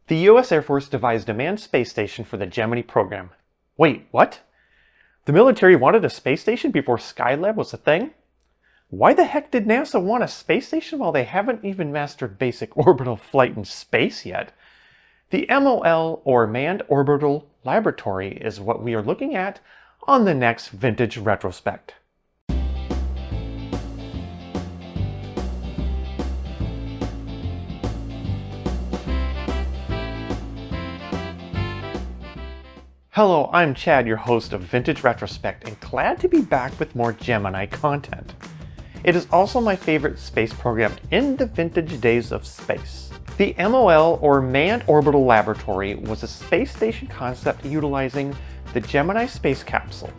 The U.S. Air Force devised a manned space station for the Gemini program. Wait, what? The military wanted a space station before Skylab was a thing? Why the heck did NASA want a space station while they haven't even mastered basic orbital flight in space yet? The MOL, or Manned Orbital Laboratory, is what we are looking at on the next Vintage Retrospekt. Hello, I'm Chad, your host of Vintage Retrospekt, and glad to be back with more Gemini content. It is also my favorite space program in the vintage days of space. The MOL, or Manned Orbital Laboratory, was a space station concept utilizing the Gemini space capsule.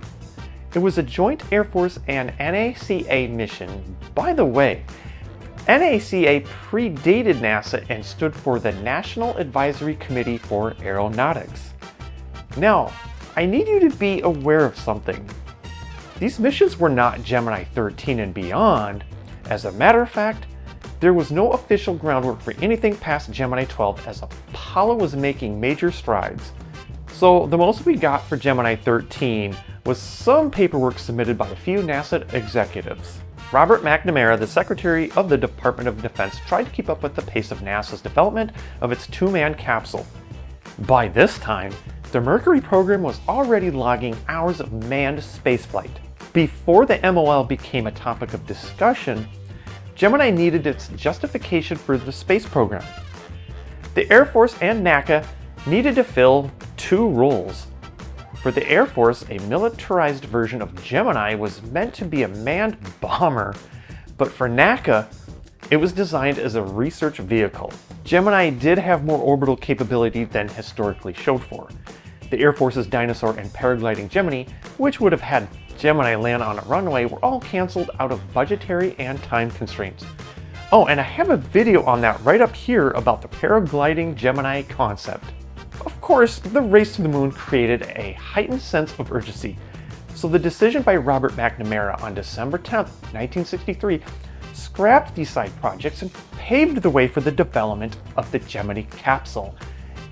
It was a joint Air Force and NACA mission. By the way, NACA predated NASA and stood for the National Advisory Committee for Aeronautics. Now, I need you to be aware of something. These missions were not Gemini 13 and beyond. As a matter of fact, there was no official groundwork for anything past Gemini 12 as Apollo was making major strides. So the most we got for Gemini 13 was some paperwork submitted by a few NASA executives. Robert McNamara, the Secretary of the Department of Defense, tried to keep up with the pace of NASA's development of its two-man capsule. By this time, the Mercury program was already logging hours of manned spaceflight. Before the MOL became a topic of discussion, Gemini needed its justification for the space program. The Air Force and NACA needed to fill two roles. For the Air Force, a militarized version of Gemini was meant to be a manned bomber, but for NACA, it was designed as a research vehicle. Gemini did have more orbital capability than historically showed for. The Air Force's dynasoar and paragliding Gemini, which would have had Gemini land on a runway, were all canceled out of budgetary and time constraints. Oh, and I have a video on that right up here about the paragliding Gemini concept. Of course, the race to the moon created a heightened sense of urgency, so the decision by Robert McNamara on December 10, 1963, scrapped these side projects and paved the way for the development of the Gemini capsule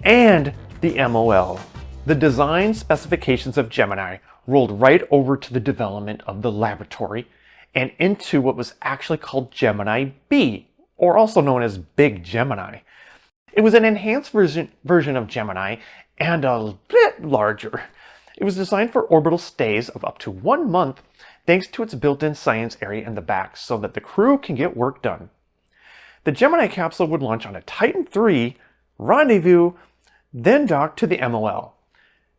and the MOL. The design specifications of Gemini rolled right over to the development of the laboratory and into what was actually called Gemini B, or also known as Big Gemini. It was an enhanced version of Gemini and a bit larger. It was designed for orbital stays of up to 1 month thanks to its built-in science area in the back so that the crew can get work done. The Gemini capsule would launch on a Titan III rendezvous, then dock to the MOL.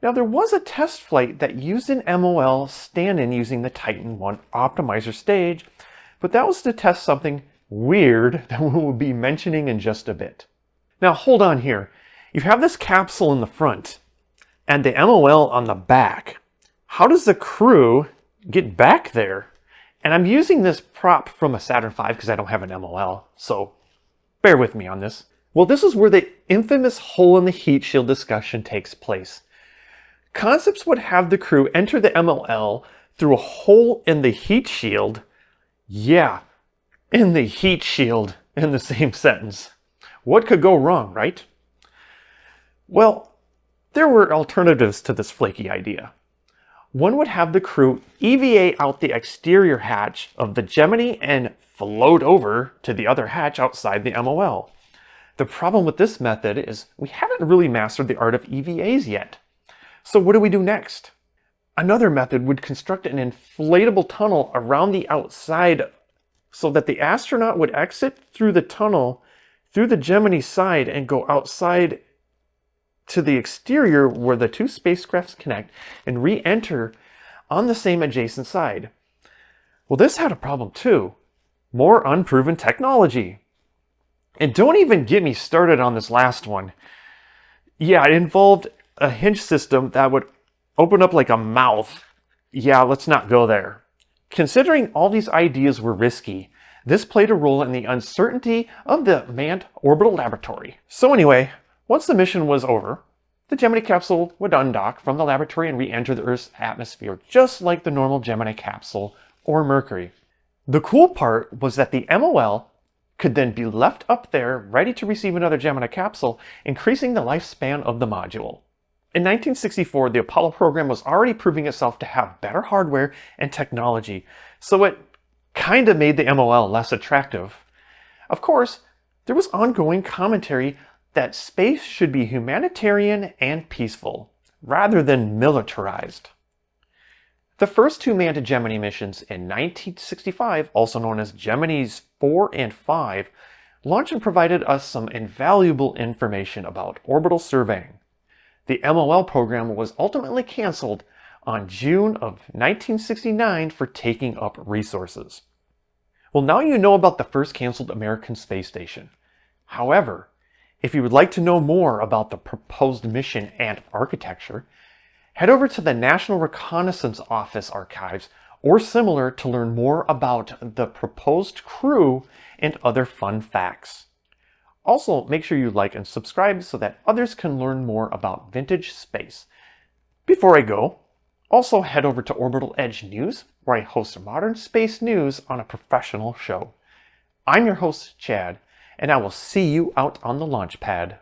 Now, there was a test flight that used an MOL stand-in using the Titan I optimizer stage, but that was to test something weird that we will be mentioning in just a bit. Now, hold on here. You have this capsule in the front and the MOL on the back. How does the crew get back there? And I'm using this prop from a Saturn V because I don't have an MOL, so bear with me on this. Well, this is where the infamous hole in the heat shield discussion takes place. Concepts would have the crew enter the MOL through a hole in the heat shield. Yeah, in the heat shield in the same sentence. What could go wrong, right? Well, there were alternatives to this flaky idea. One would have the crew EVA out the exterior hatch of the Gemini and float over to the other hatch outside the MOL. The problem with this method is we haven't really mastered the art of EVAs yet. So what do we do next? Another method would construct an inflatable tunnel around the outside so that the astronaut would exit through the tunnel through the Gemini side and go outside to the exterior where the two spacecrafts connect and re-enter on the same adjacent side. Well, this had a problem too. More unproven technology. And don't even get me started on this last one. Yeah, it involved a hinge system that would open up like a mouth. Yeah, let's not go there. Considering all these ideas were risky, this played a role in the uncertainty of the Manned Orbital Laboratory. So anyway, once the mission was over, the Gemini capsule would undock from the laboratory and re-enter the Earth's atmosphere, just like the normal Gemini capsule or Mercury. The cool part was that the MOL could then be left up there ready to receive another Gemini capsule, increasing the lifespan of the module. In 1964, the Apollo program was already proving itself to have better hardware and technology, so it kinda made the MOL less attractive. Of course, there was ongoing commentary that space should be humanitarian and peaceful, rather than militarized. The first two manned Gemini missions in 1965, also known as Geminis 4 and 5, launched and provided us some invaluable information about orbital surveying. The MOL program was ultimately canceled on June of 1969 for taking up resources. Well, now you know about the first canceled American space station. However, if you would like to know more about the proposed mission and architecture, head over to the National Reconnaissance Office archives or similar to learn more about the proposed crew and other fun facts. Also, make sure you like and subscribe so that others can learn more about vintage space. Before I go, also head over to Orbital Edge News, where I host modern space news on a professional show. I'm your host, Chad, and I will see you out on the launch pad.